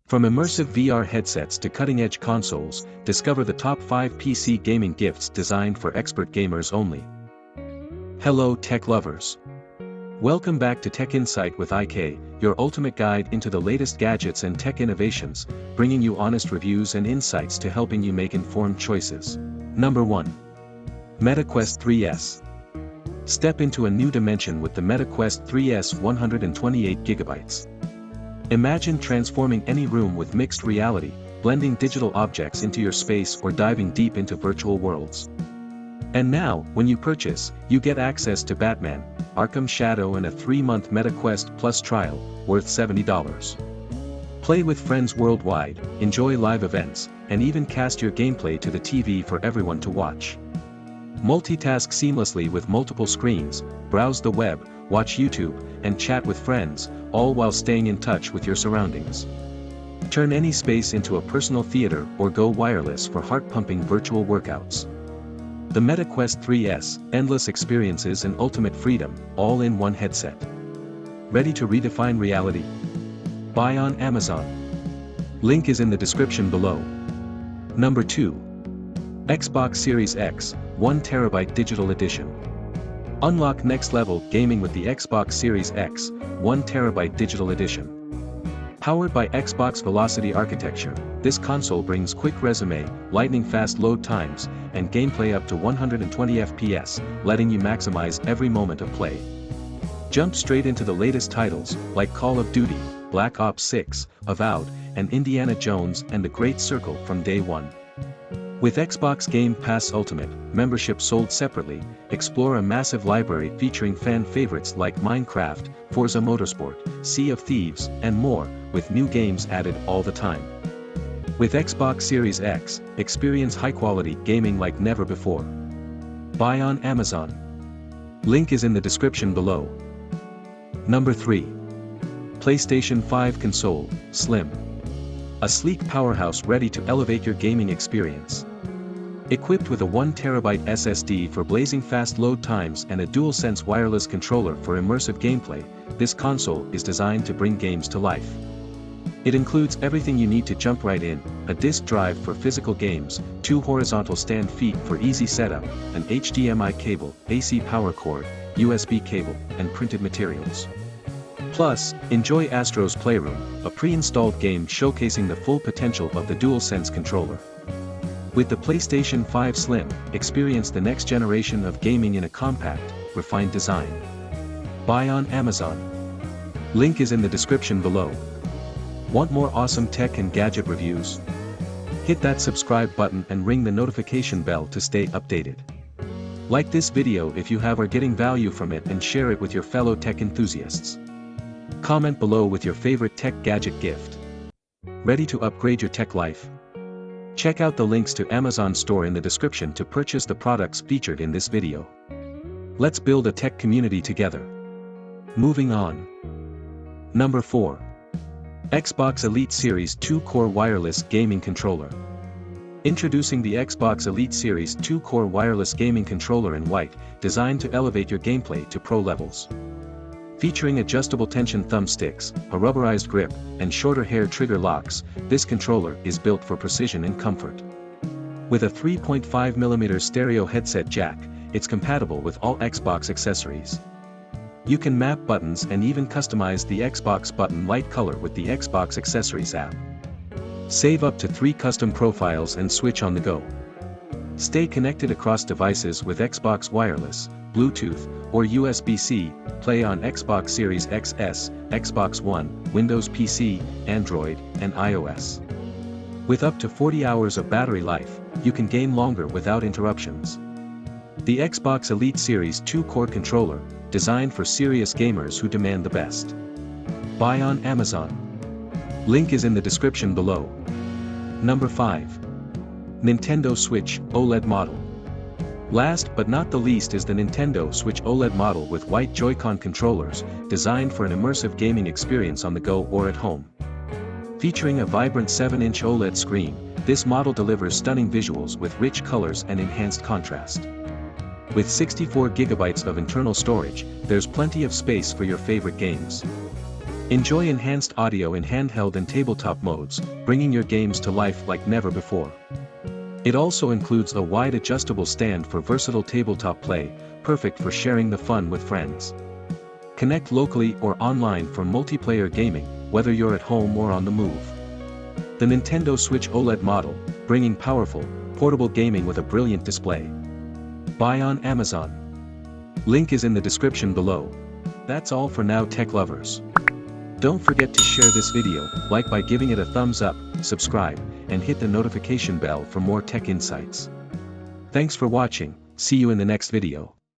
From immersive VR headsets to cutting-edge consoles, discover the top 5 PC gaming gifts designed for expert gamers only. Hello tech lovers. Welcome back to Tech Insight with IK, your ultimate guide into the latest gadgets and tech innovations, bringing you honest reviews and insights to helping you make informed choices. Number 1. Meta Quest 3S. Step into a new dimension with the Meta Quest 3S 128GB. Imagine transforming any room with mixed reality, blending digital objects into your space or diving deep into virtual worlds. And now, when you purchase, you get access to Batman, Arkham Shadow and a 3-month Meta Quest Plus trial, worth $70. Play with friends worldwide, enjoy live events, and even cast your gameplay to the TV for everyone to watch. Multitask seamlessly with multiple screens, browse the web, watch YouTube, and chat with friends, all while staying in touch with your surroundings. Turn any space into a personal theater or go wireless for heart-pumping virtual workouts. The Meta Quest 3S, endless experiences and ultimate freedom, all in one headset. Ready to redefine reality? Buy on Amazon. Link is in the description below. Number 2. Xbox Series X, 1TB Digital Edition. Unlock next-level gaming with the Xbox Series X, 1TB Digital Edition. Powered by Xbox Velocity architecture, this console brings quick resume, lightning-fast load times, and gameplay up to 120 FPS, letting you maximize every moment of play. Jump straight into the latest titles, like Call of Duty, Black Ops 6, Avowed, and Indiana Jones and The Great Circle from day one. With Xbox Game Pass Ultimate, membership sold separately, explore a massive library featuring fan favorites like Minecraft, Forza Motorsport, Sea of Thieves, and more, with new games added all the time. With Xbox Series X, experience high-quality gaming like never before. Buy on Amazon. Link is in the description below. Number 3. PlayStation 5 Console, Slim. A sleek powerhouse ready to elevate your gaming experience. Equipped with a 1TB SSD for blazing fast load times and a DualSense wireless controller for immersive gameplay, this console is designed to bring games to life. It includes everything you need to jump right in: a disk drive for physical games, 2 horizontal stand feet for easy setup, an HDMI cable, AC power cord, USB cable, and printed materials. Plus, enjoy Astro's Playroom, a pre-installed game showcasing the full potential of the DualSense controller. With the PlayStation 5 Slim, experience the next generation of gaming in a compact, refined design. Buy on Amazon. Link is in the description below. Want more awesome tech and gadget reviews? Hit that subscribe button and ring the notification bell to stay updated. Like this video if you are getting value from it and share it with your fellow tech enthusiasts. Comment below with your favorite tech gadget gift. Ready to upgrade your tech life? Check out the links to Amazon store in the description to purchase the products featured in this video. Let's build a tech community together. Moving on. Number 4. Xbox Elite Series 2-Core Wireless Gaming Controller. Introducing the Xbox Elite Series 2-Core Wireless Gaming Controller in white, designed to elevate your gameplay to pro levels. Featuring adjustable tension thumbsticks, a rubberized grip, and shorter hair trigger locks, this controller is built for precision and comfort. With a 3.5mm stereo headset jack, it's compatible with all Xbox accessories. You can map buttons and even customize the Xbox button light color with the Xbox Accessories app. Save up to 3 custom profiles and switch on the go. Stay connected across devices with Xbox Wireless, Bluetooth, or USB-C, play on Xbox Series XS, Xbox One, Windows PC, Android, and iOS. With up to 40 hours of battery life, you can game longer without interruptions. The Xbox Elite Series 2-Core Controller, designed for serious gamers who demand the best. Buy on Amazon. Link is in the description below. Number 5. Nintendo Switch OLED Model. Last but not the least is the Nintendo Switch OLED model with white Joy-Con controllers, designed for an immersive gaming experience on the go or at home. Featuring a vibrant 7-inch OLED screen, this model delivers stunning visuals with rich colors and enhanced contrast. With 64 GB of internal storage, there's plenty of space for your favorite games. Enjoy enhanced audio in handheld and tabletop modes, bringing your games to life like never before. It also includes a wide adjustable stand for versatile tabletop play, perfect for sharing the fun with friends. Connect locally or online for multiplayer gaming, whether you're at home or on the move. The Nintendo Switch OLED model, bringing powerful, portable gaming with a brilliant display. Buy on Amazon. Link is in the description below. That's all for now, tech lovers. Don't forget to share this video, like by giving it a thumbs up, subscribe, and hit the notification bell for more tech insights. Thanks for watching, see you in the next video.